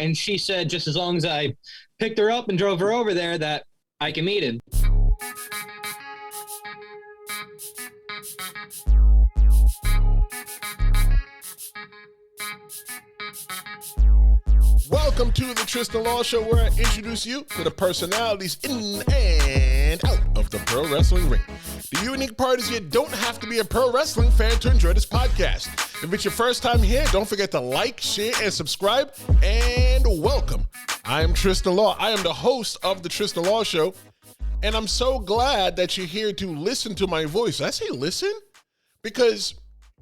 and she said just as long as I picked her up and drove her over there that I can meet him. Welcome to the Tristen Law Show, where I introduce you to the personalities in and out of the pro wrestling ring. The unique part is you don't have to be a pro wrestling fan to enjoy this podcast. If it's your first time here, don't forget to like, share, and subscribe, and welcome. I am Tristen Law. I am the host of the Tristen Law Show, and I'm so glad that you're here to listen to my voice. Did I say listen? Because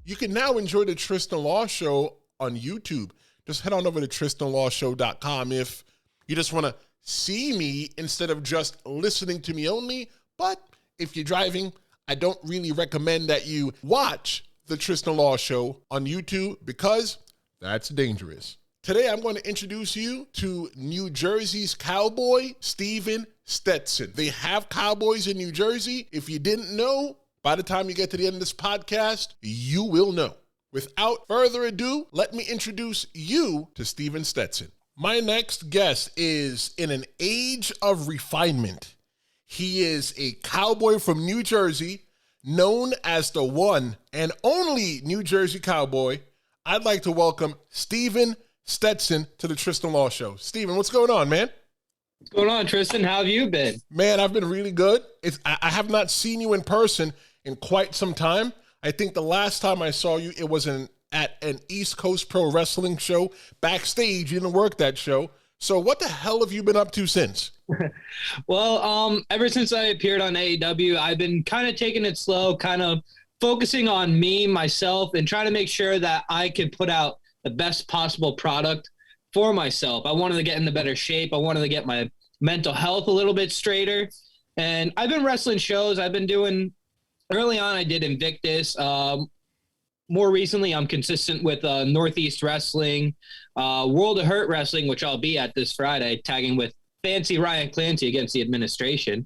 you can now enjoy the Tristen Law Show on YouTube. Just head on over to TristenLawShow.com if you just want to see me instead of just listening to me only. But if you're driving, I don't really recommend that you watch the Tristen Law Show on YouTube because that's dangerous. Today, I'm going to introduce you to New Jersey's cowboy, Stephen Stetson. They have cowboys in New Jersey. If you didn't know, by the time you get to the end of this podcast, you will know. Without further ado, let me introduce you to Stephen Stetson. My next guest is in an age of refinement. He is a cowboy from New Jersey, known as the one and only New Jersey cowboy. I'd like to welcome Stephen Stetson to the Tristen Law Show. Stephen, what's going on, man? What's going on, Tristan? How have you been? Man, I've been really good. I have not seen you in person in quite some time. I think the last time I saw you, it was at an East Coast Pro Wrestling show. Backstage, you didn't work that show. So what the hell have you been up to since? Well, ever since I appeared on AEW, I've been kind of taking it slow, kind of focusing on me, myself, and trying to make sure that I could put out the best possible product for myself. I wanted to get into better shape. I wanted to get my mental health a little bit straighter. And I've been wrestling shows. I've been doing... Early on, I did Invictus. More recently, I'm consistent with Northeast Wrestling, World of Hurt Wrestling, which I'll be at this Friday, tagging with Fancy Ryan Clancy against the administration.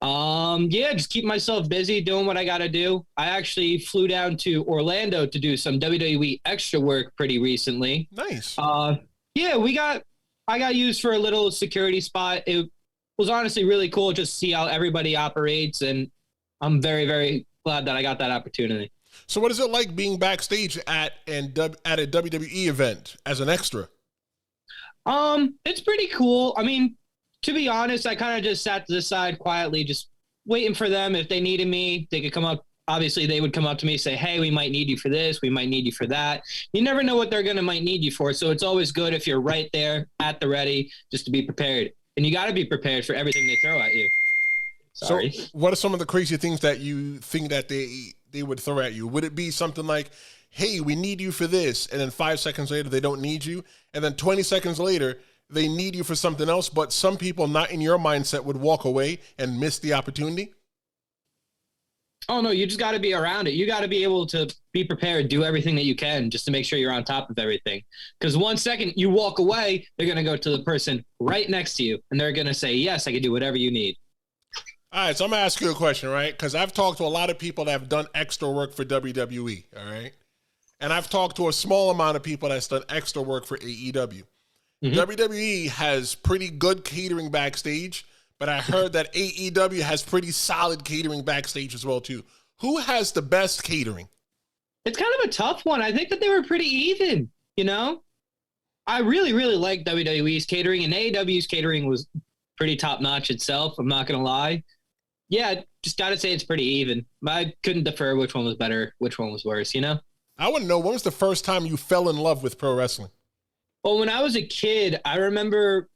Just keep myself busy doing what I got to do. I actually flew down to Orlando to do some WWE extra work pretty recently. Nice. I got used for a little security spot. It was honestly really cool just to see how everybody operates, and I'm very, very glad that I got that opportunity. So what is it like being backstage at a WWE event as an extra? It's pretty cool. I mean, to be honest, I kind of just sat to the side quietly, just waiting for them. If they needed me, they could come up. Obviously, they would come up to me and say, hey, we might need you for this. We might need you for that. You never know what they're might need you for. So it's always good if you're right there at the ready, just to be prepared. And you got to be prepared for everything they throw at you. Sorry. So what are some of the crazy things that you think that they would throw at you? Would it be something like, hey, we need you for this, and then 5 seconds later they don't need you, and then 20 seconds later they need you for something else, but some people not in your mindset would walk away and miss the opportunity? Oh, no, you just got to be around it. You got to be able to be prepared, do everything that you can just to make sure you're on top of everything. Because 1 second you walk away, they're going to go to the person right next to you, and they're going to say, yes, I can do whatever you need. All right, so I'm going to ask you a question, right? Because I've talked to a lot of people that have done extra work for WWE, all right? And I've talked to a small amount of people that's done extra work for AEW. Mm-hmm. WWE has pretty good catering backstage, but I heard that AEW has pretty solid catering backstage as well, too. Who has the best catering? It's kind of a tough one. I think that they were pretty even, you know? I really, really like WWE's catering, and AEW's catering was pretty top-notch itself. I'm not going to lie. Yeah, just got to say it's pretty even. I couldn't defer which one was better, which one was worse, you know? I want to know, when was the first time you fell in love with pro wrestling? Well, when I was a kid, I remember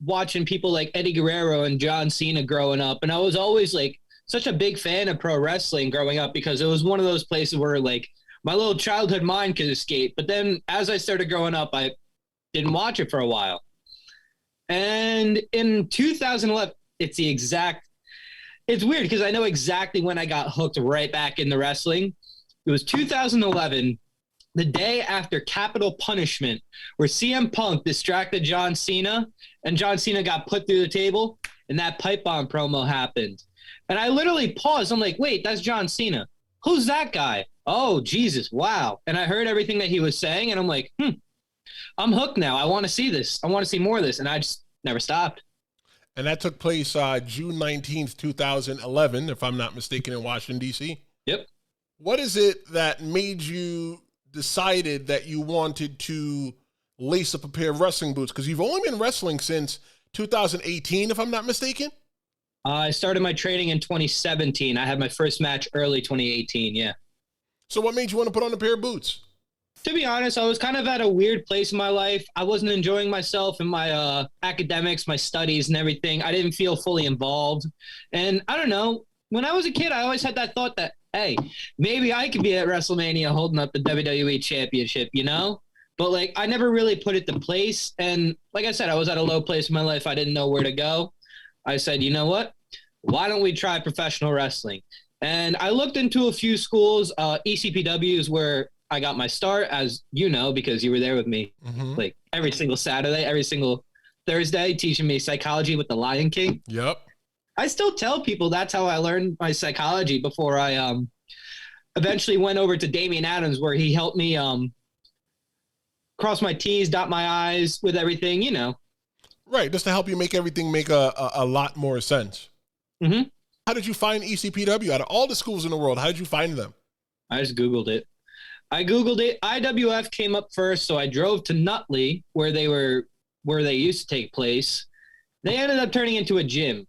watching people like Eddie Guerrero and John Cena growing up, and I was always, like, such a big fan of pro wrestling growing up because it was one of those places where, like, my little childhood mind could escape. But then as I started growing up, I didn't watch it for a while. And in 2011, it's weird because I know exactly when I got hooked right back into wrestling. It was 2011, the day after Capital Punishment, where CM Punk distracted John Cena, and John Cena got put through the table, and that pipe bomb promo happened. And I literally paused. I'm like, wait, that's John Cena. Who's that guy? Oh, Jesus, wow. And I heard everything that he was saying, and I'm like, I'm hooked now. I want to see this. I want to see more of this. And I just never stopped. And that took place June 19th, 2011, if I'm not mistaken, in Washington, D.C. Yep. What is it that made you decided that you wanted to lace up a pair of wrestling boots? Because you've only been wrestling since 2018, if I'm not mistaken. I started my training in 2017. I had my first match early 2018. Yeah. So what made you want to put on a pair of boots? To be honest, I was kind of at a weird place in my life. I wasn't enjoying myself in my academics, my studies and everything. I didn't feel fully involved. And I don't know, when I was a kid, I always had that thought that, hey, maybe I could be at WrestleMania holding up the WWE championship, you know? But like, I never really put it to place. And like I said, I was at a low place in my life. I didn't know where to go. I said, you know what? Why don't we try professional wrestling? And I looked into a few schools. ECPW is where I got my start, as you know, because you were there with me, like every single Saturday, every single Thursday, teaching me psychology with the Lion King. Yep. I still tell people that's how I learned my psychology before I eventually went over to Damian Adams, where he helped me cross my T's, dot my I's with everything, you know. Right, just to help you make everything make a lot more sense. Mm-hmm. How did you find ECPW? Out of all the schools in the world, how did you find them? I just Googled it. IWF came up first, so I drove to Nutley, where they used to take place. They ended up turning into a gym.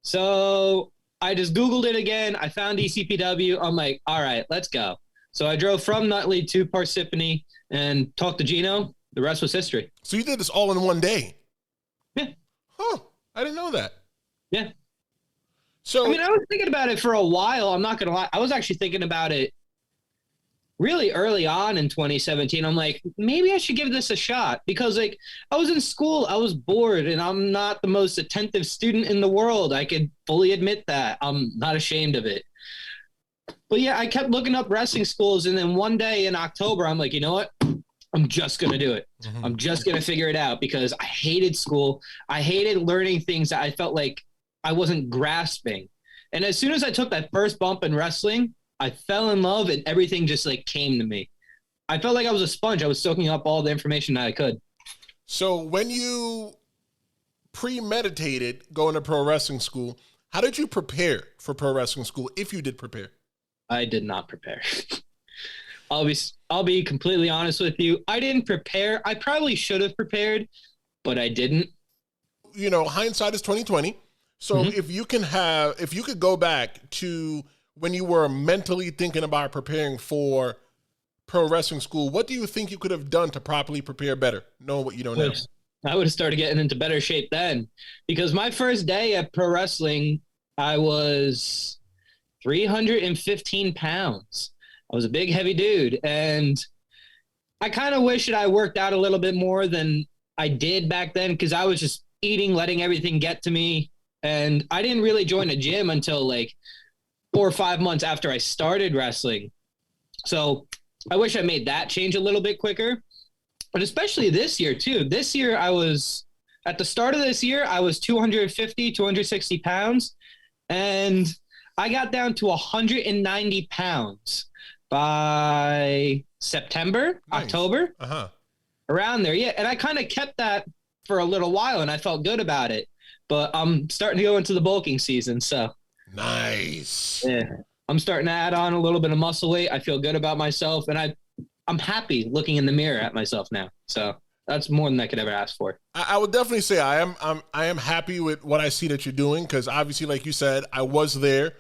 So I just Googled it again. I found ECPW. I'm like, all right, let's go. So I drove from Nutley to Parsippany and talked to Gino. The rest was history. So you did this all in one day? Yeah. Huh. I didn't know that. Yeah. So I mean, I was thinking about it for a while. I'm not going to lie. I was actually thinking about it really early on in 2017. I'm like, maybe I should give this a shot, because like I was in school, I was bored, and I'm not the most attentive student in the world. I could fully admit that. I'm not ashamed of it. But yeah, I kept looking up wrestling schools, and then one day in October, I'm like, you know what? I'm just going to do it. I'm just going to figure it out, because I hated school. I hated learning things that I felt like I wasn't grasping. And as soon as I took that first bump in wrestling, I fell in love, and everything just like came to me. I felt like I was a sponge. I was soaking up all the information that I could. So when you premeditated going to pro wrestling school, how did you prepare for pro wrestling school, if you did prepare? I did not prepare. I'll be completely honest with you. I didn't prepare. I probably should have prepared, but I didn't. You know, hindsight is 20/20. So if you could go back to when you were mentally thinking about preparing for pro wrestling school, what do you think you could have done to properly prepare better, knowing what you know now? I would have started getting into better shape then, because my first day at pro wrestling, I was 315 pounds. I was a big, heavy dude, and I kind of wish that I worked out a little bit more than I did back then, because I was just eating, letting everything get to me, and I didn't really join a gym until like 4 or 5 months after I started wrestling. So I wish I made that change a little bit quicker, but especially this year too. This year at the start of this year, I was 260 pounds, and I got down to 190 pounds by September, October, around there. Yeah. And I kind of kept that for a little while, and I felt good about it, but I'm starting to go into the bulking season. So nice. Yeah. I'm starting to add on a little bit of muscle weight. I feel good about myself, and I'm happy looking in the mirror at myself now. So that's more than I could ever ask for. I would definitely say I am happy with what I see that you're doing, because obviously, like you said, I was there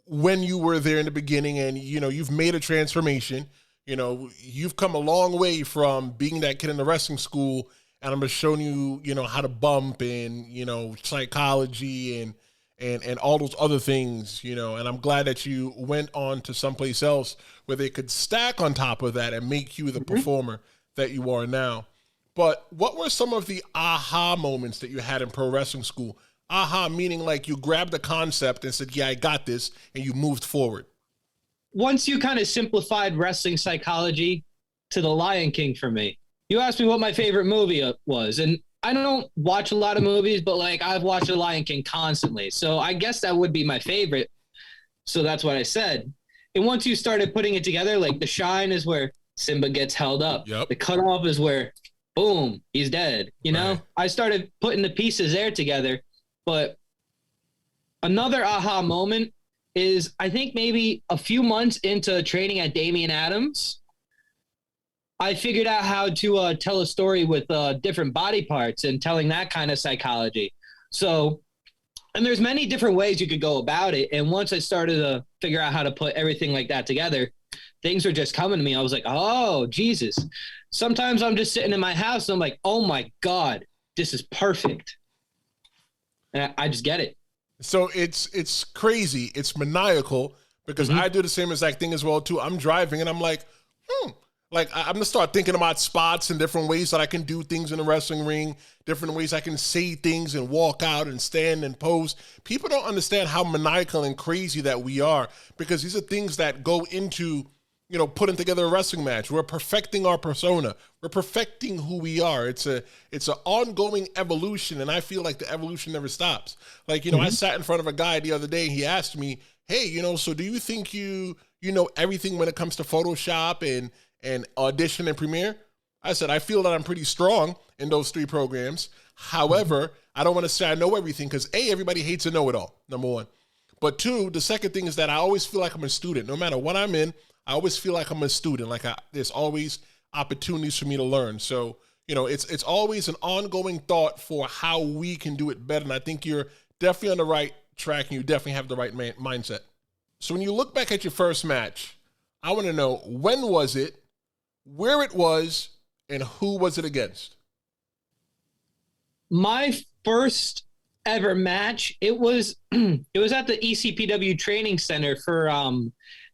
when you were there in the beginning, and you know, you've made a transformation. You know, you've come a long way from being that kid in the wrestling school, and I'm just showing you, you know, how to bump, and you know, psychology and all those other things, you know, and I'm glad that you went on to someplace else where they could stack on top of that and make you the performer that you are now. But what were some of the aha moments that you had in pro wrestling school? Aha, meaning like you grabbed the concept and said, yeah, I got this, and you moved forward. Once you kind of simplified wrestling psychology to the Lion King for me. You asked me what my favorite movie was, and I don't watch a lot of movies, but like I've watched The Lion King constantly. So I guess that would be my favorite. So that's what I said. And once you started putting it together, like the shine is where Simba gets held up. Yep. The cutoff is where boom, he's dead. You know, Right. I started putting the pieces there together. But another aha moment is I think maybe a few months into training at Damian Adams, I figured out how to tell a story with different body parts and telling that kind of psychology. So, and there's many different ways you could go about it. And once I started to figure out how to put everything like that together, things were just coming to me. I was like, oh, Jesus. Sometimes I'm just sitting in my house and I'm like, oh my God, this is perfect. And I just get it. So it's crazy. It's maniacal because I do the same exact thing as well too. I'm driving and I'm like, Like, I'm gonna start thinking about spots and different ways that I can do things in the wrestling ring, different ways I can say things and walk out and stand and pose. People don't understand how maniacal and crazy that we are, because these are things that go into, you know, putting together a wrestling match. We're perfecting our persona. We're perfecting who we are. It's an ongoing evolution, and I feel like the evolution never stops. Like, you know, I sat in front of a guy the other day, and he asked me, hey, you know, so do you think you know everything when it comes to Photoshop and Audition and Premiere? I said, I feel that I'm pretty strong in those 3 programs. However, I don't want to say I know everything because A, everybody hates a know-it-all, number 1. But 2, the second thing is that I always feel like I'm a student. No matter what I'm in, I always feel like I'm a student. Like there's always opportunities for me to learn. So, you know, it's always an ongoing thought for how we can do it better. And I think you're definitely on the right track and you definitely have the right mindset. So when you look back at your first match, I want to know, when was it, where it was, and who was it against? My first ever match, it was it was at the ECPW training center for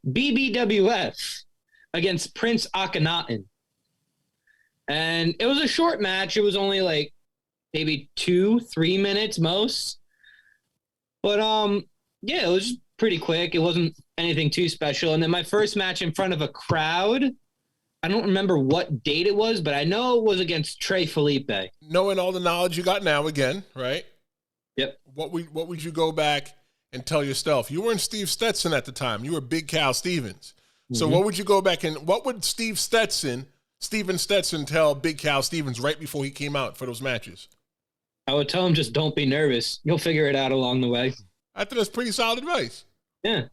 BBWF against Prince Akhenaten. And it was a short match. It was only like maybe 2-3 minutes most. But yeah, it was pretty quick. It wasn't anything too special. And then my first match in front of a crowd, I don't remember what date it was, but I know it was against Trey Felipe. Knowing all the knowledge you got now again, right? Yep. What would you go back and tell yourself? You weren't Steve Stetson at the time. You were Big Cal Stevens. So what would you go back and what would Steven Stetson tell Big Cal Stevens right before he came out for those matches? I would tell him, just don't be nervous. You'll figure it out along the way. I think that's pretty solid advice. Yeah.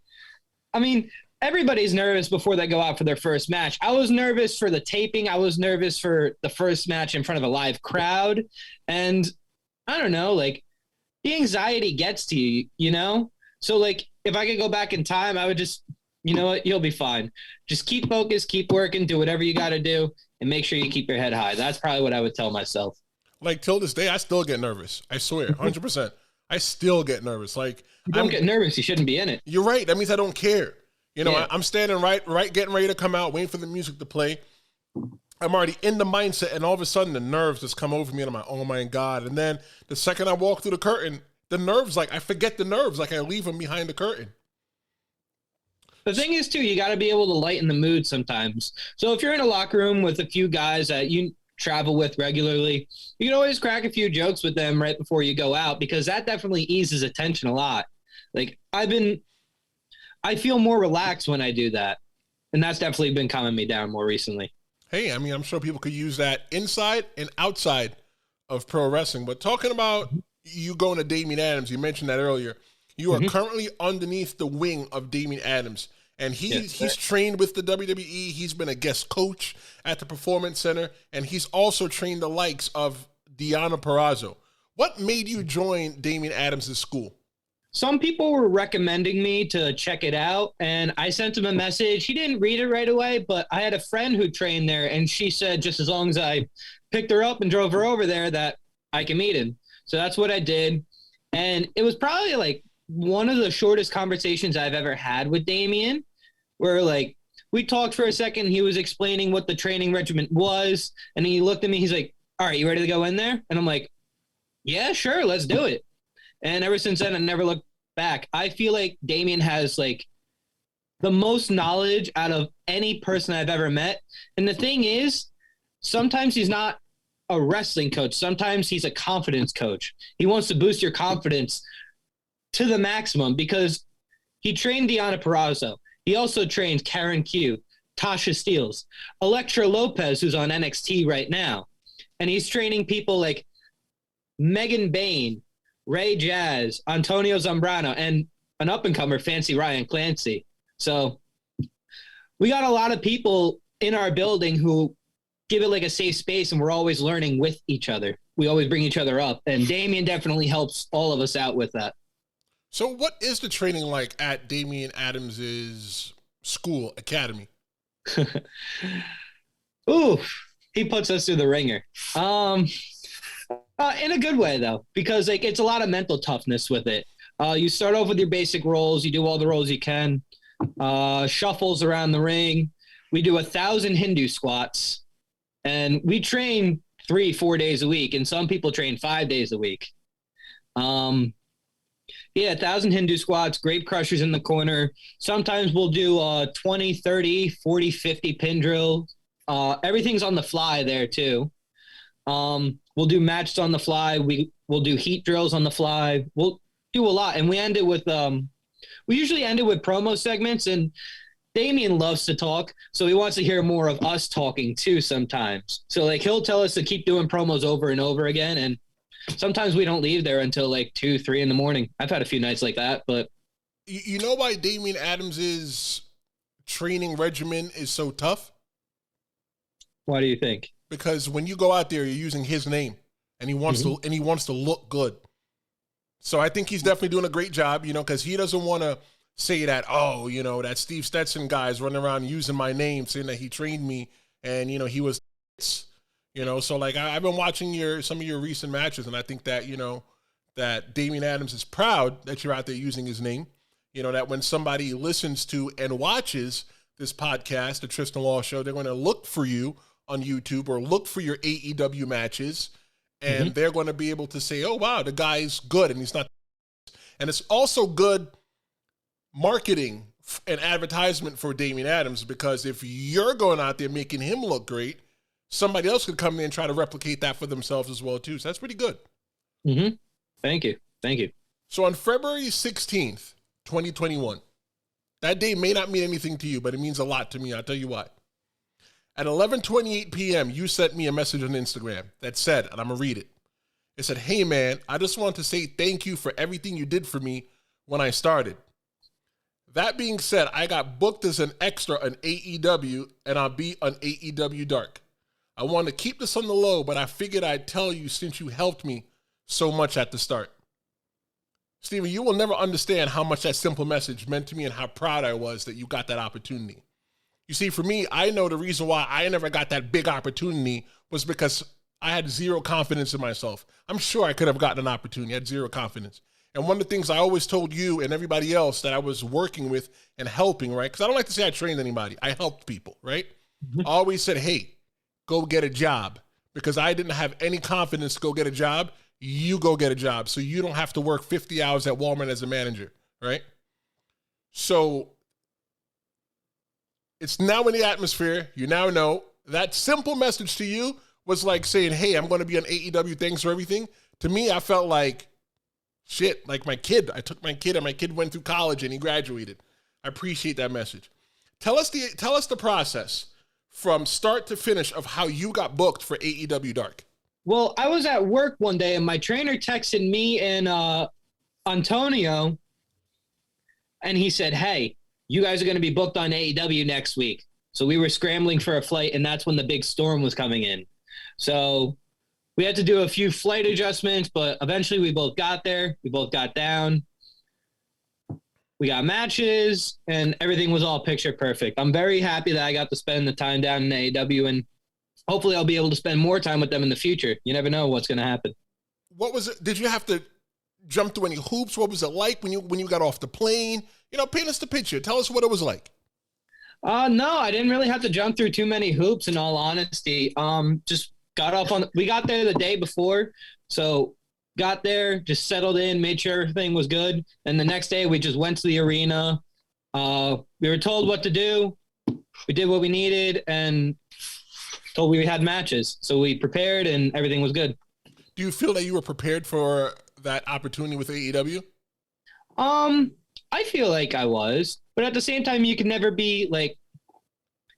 I mean, everybody's nervous before they go out for their first match. I was nervous for the taping. I was nervous for the first match in front of a live crowd. And I don't know, like, the anxiety gets to you, you know? So, like, if I could go back in time, I would just, you know what, you'll be fine. Just keep focused, keep working, do whatever you got to do, and make sure you keep your head high. That's probably what I would tell myself. Like, till this day, I still get nervous. I swear, 100%. I still get nervous. Like, you don't get nervous. You shouldn't be in it. You're right. That means I don't care. You know, Yeah. I'm standing right, getting ready to come out, waiting for the music to play. I'm already in the mindset, and all of a sudden, the nerves just come over me, and I'm like, oh, my God. And then the second I walk through the curtain, the nerves, like, I forget the nerves. Like, I leave them behind the curtain. The thing is, too, you got to be able to lighten the mood sometimes. So if you're in a locker room with a few guys that you travel with regularly, you can always crack a few jokes with them right before you go out, because that definitely eases attention a lot. Like, I feel more relaxed when I do that. And that's definitely been calming me down more recently. Hey, I mean, I'm sure people could use that inside and outside of pro wrestling. But talking about you going to Damian Adams, you mentioned that earlier. You are currently underneath the wing of Damian Adams. And he's trained with the WWE. He's been a guest coach at the Performance Center. And he's also trained the likes of Deonna Purrazzo. What made you join Damian Adams' school? Some people were recommending me to check it out, and I sent him a message. He didn't read it right away, but I had a friend who trained there, and she said just as long as I picked her up and drove her over there that I can meet him. So that's what I did. And it was probably like one of the shortest conversations I've ever had with Damian, where like we talked for a second. He was explaining what the training regimen was, and he looked at me. He's like, all right, you ready to go in there? And I'm like, yeah, sure, let's do it. And ever since then, I never looked back. I feel like Damian has like the most knowledge out of any person I've ever met. And the thing is, sometimes he's not a wrestling coach. Sometimes he's a confidence coach. He wants to boost your confidence to the maximum, because he trained Deonna Purrazzo. He also trained Karen Q, Tasha Steeles, Elektra Lopez, who's on NXT right now. and he's training people like Megan Bain, Ray Jazz, Antonio Zambrano, and an up-and-comer, Fancy Ryan Clancy. So we got a lot of people in our building who give it like a safe space, and we're always learning with each other. We always bring each other up, and Damian definitely helps all of us out with that. So what is the training like at Damian Adams's school, academy? Ooh, he puts us through the ringer. In a good way, though, because like it's a lot of mental toughness with it. You start off with your basic rolls. You do all the rolls you can. Shuffles around the ring. We do 1,000 Hindu squats, and we train 3-4 days a week, and some people train 5 days a week. 1,000 Hindu squats, grape crushers in the corner. Sometimes we'll do 20, 30, 40, 50 pin drills. Everything's on the fly there too. We'll do matches on the fly. We'll do heat drills on the fly. We'll do a lot, and we end it with we usually end it with promo segments, and Damian loves to talk, so he wants to hear more of us talking too sometimes. So like he'll tell us to keep doing promos over and over again, and sometimes we don't leave there until like 2, 3 in the morning. I've had a few nights like that, but you know why Damian Adams's training regimen is so tough? Why do you think? Because when you go out there, you're using his name, and he wants to look good. So I think he's definitely doing a great job, because he doesn't want to say that, that Steve Stetson guy is running around using my name, saying that he trained me, and he was, So like I've been watching some of your recent matches, and I think that that Damian Adams is proud that you're out there using his name. That when somebody listens to and watches this podcast, the Tristen Law Show, they're going to look for you on YouTube or look for your AEW matches, and they're going to be able to say, oh, wow, the guy's good, and he's not. And it's also good marketing and advertisement for Damian Adams, because if you're going out there making him look great, somebody else could come in and try to replicate that for themselves as well, too. So that's pretty good. Thank you. So on February 16th, 2021, that day may not mean anything to you, but it means a lot to me. I'll tell you why. At 11:28 p.m., you sent me a message on Instagram that said, and I'm going to read it. It said, hey, man, I just want to say thank you for everything you did for me when I started. That being said, I got booked as an extra on AEW, and I'll be on AEW Dark. I want to keep this on the low, but I figured I'd tell you since you helped me so much at the start. Steven, you will never understand how much that simple message meant to me and how proud I was that you got that opportunity. You see, for me, I know the reason why I never got that big opportunity was because I had zero confidence in myself. I'm sure I could have gotten an opportunity. I had zero confidence. And one of the things I always told you and everybody else that I was working with and helping, right? Because I don't like to say I trained anybody. I helped people, right? I always said, hey, go get a job. Because I didn't have any confidence to go get a job. You go get a job so you don't have to work 50 hours at Walmart as a manager, right? So it's now in the atmosphere. You now know that simple message to you was like saying, hey, I'm going to be on AEW. Thanks for everything. To me, I felt like shit, like my kid. I took my kid, and my kid went through college and he graduated. I appreciate that message. Tell us the process from start to finish of how you got booked for AEW Dark. Well, I was at work one day, and my trainer texted me and Antonio, and he said, hey, you guys are going to be booked on AEW next week. So we were scrambling for a flight, and that's when the big storm was coming in. So we had to do a few flight adjustments, but eventually we both got there. We both got down. We got matches, and everything was all picture perfect. I'm very happy that I got to spend the time down in AEW, and hopefully I'll be able to spend more time with them in the future. You never know what's going to happen. What was it? Did you have to jump through any hoops? What was it like when you got off the plane? Paint us the picture. Tell us what it was like. No, I didn't really have to jump through too many hoops, in all honesty. Just we got there the day before. So got there, just settled in, made sure everything was good. And the next day we just went to the arena. We were told what to do. We did what we needed and told we had matches. So we prepared and everything was good. Do you feel that you were prepared for that opportunity with AEW? I feel like I was, but at the same time, you can never be like,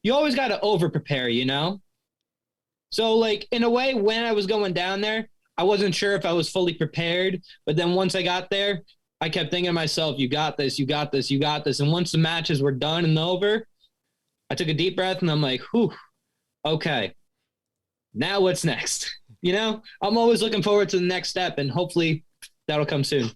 you always got to over prepare, So like in a way, when I was going down there, I wasn't sure if I was fully prepared. But then once I got there, I kept thinking to myself, you got this, you got this, you got this. And once the matches were done and over, I took a deep breath and I'm like, whew, okay, now what's next? You know, I'm always looking forward to the next step, and hopefully that'll come soon.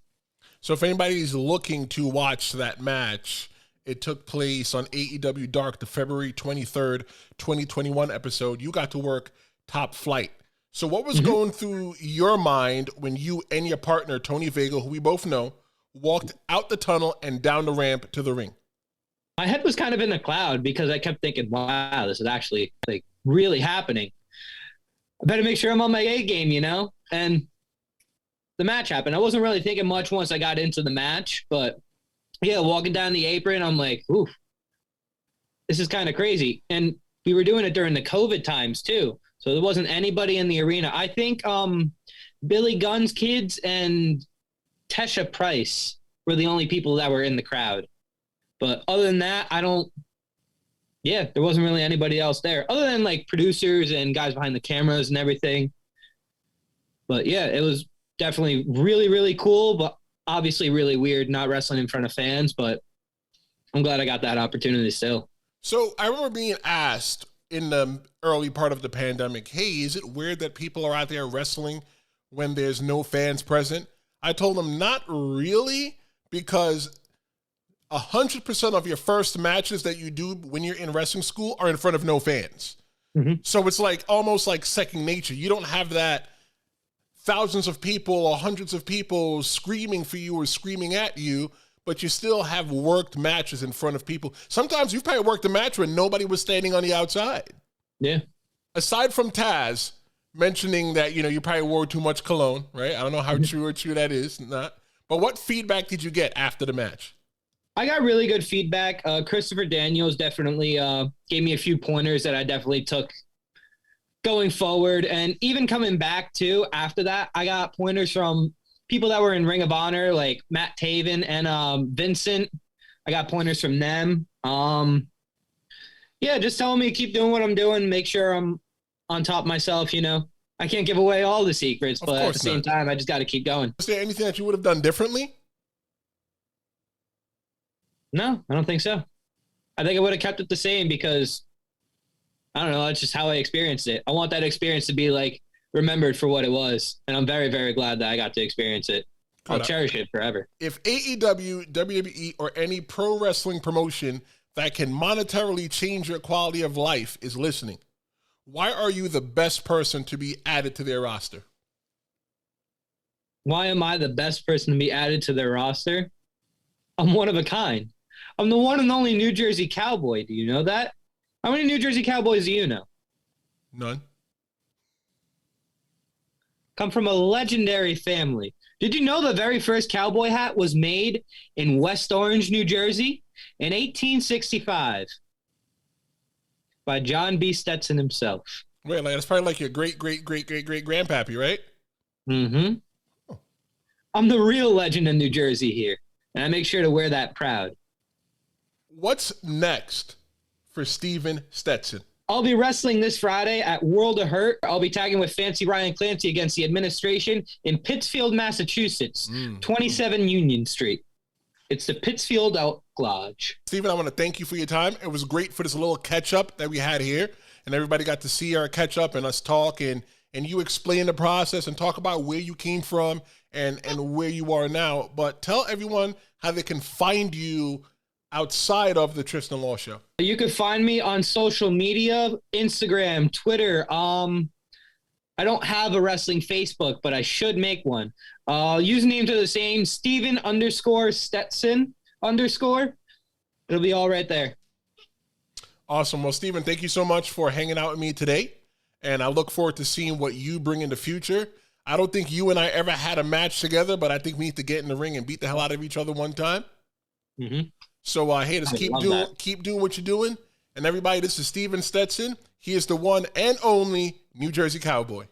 So if anybody's looking to watch that match, it took place on AEW Dark, the February 23rd, 2021 episode. You got to work Top Flight. So what was going through your mind when you and your partner, Tony Vega, who we both know, walked out the tunnel and down the ramp to the ring? My head was kind of in the cloud because I kept thinking, wow, this is actually like really happening. I better make sure I'm on my A game, you know? And the match happened. I wasn't really thinking much once I got into the match, but yeah, walking down the apron, I'm like, ooh, this is kind of crazy. And we were doing it during the COVID times too. So there wasn't anybody in the arena. I think Billy Gunn's kids and Tesha Price were the only people that were in the crowd. But other than that, there wasn't really anybody else there other than like producers and guys behind the cameras and everything. But yeah, it was definitely really, really cool, but obviously really weird not wrestling in front of fans, but I'm glad I got that opportunity still. So I remember being asked in the early part of the pandemic, hey, is it weird that people are out there wrestling when there's no fans present? I told them not really, because 100% of your first matches that you do when you're in wrestling school are in front of no fans. So it's like almost like second nature. You don't have that thousands of people or hundreds of people screaming for you or screaming at you, but you still have worked matches in front of people. Sometimes you've probably worked a match when nobody was standing on the outside. Yeah. Aside from Taz mentioning that, you know, you probably wore too much cologne, right? I don't know how true or true that is. Not. But what feedback did you get after the match? I got really good feedback. Christopher Daniels definitely gave me a few pointers that I definitely took going forward. And even coming back too, after that, I got pointers from people that were in Ring of Honor, like Matt Taven and Vincent. I got pointers from them. Just telling me to keep doing what I'm doing, make sure I'm on top of myself, you know. I can't give away all the secrets, but at the same time, I just got to keep going. Is there anything that you would have done differently? No, I don't think so. I think I would have kept it the same because, I don't know, that's just how I experienced it. I want that experience to be like remembered for what it was. And I'm very, very glad that I got to experience it. I'll cherish it forever. If AEW, WWE, or any pro wrestling promotion that can monetarily change your quality of life is listening, why are you the best person to be added to their roster? Why am I the best person to be added to their roster? I'm one of a kind. I'm the one and only New Jersey Cowboy. Do you know that? How many New Jersey Cowboys do you know? None. Come from a legendary family. Did you know the very first cowboy hat was made in West Orange, New Jersey in 1865 by John B. Stetson himself? Wait, like, that's probably like your great-great-great-great-great-grandpappy, right? Mm-hmm. Oh. I'm the real legend in New Jersey here, and I make sure to wear that proud. What's next for Steven Stetson? I'll be wrestling this Friday at World of Hurt. I'll be tagging with Fancy Ryan Clancy against the administration in Pittsfield, Massachusetts, 27 Union Street. It's the Pittsfield Elk Lodge. Steven, I want to thank you for your time. It was great for this little catch-up that we had here, and everybody got to see our catch-up and us talk, and you explain the process and talk about where you came from and where you are now. But tell everyone how they can find you outside of the Tristen Law Show. You can find me on social media, Instagram, Twitter. I don't have a wrestling Facebook, but I should make one. Usernames are the same, Steven_Stetson_. It'll be all right there. Awesome. Well, Steven, thank you so much for hanging out with me today. And I look forward to seeing what you bring in the future. I don't think you and I ever had a match together, but I think we need to get in the ring and beat the hell out of each other one time. Mm-hmm. So, haters, keep doing what you're doing. And everybody, this is Steven Stetson. He is the one and only New Jersey Cowboy.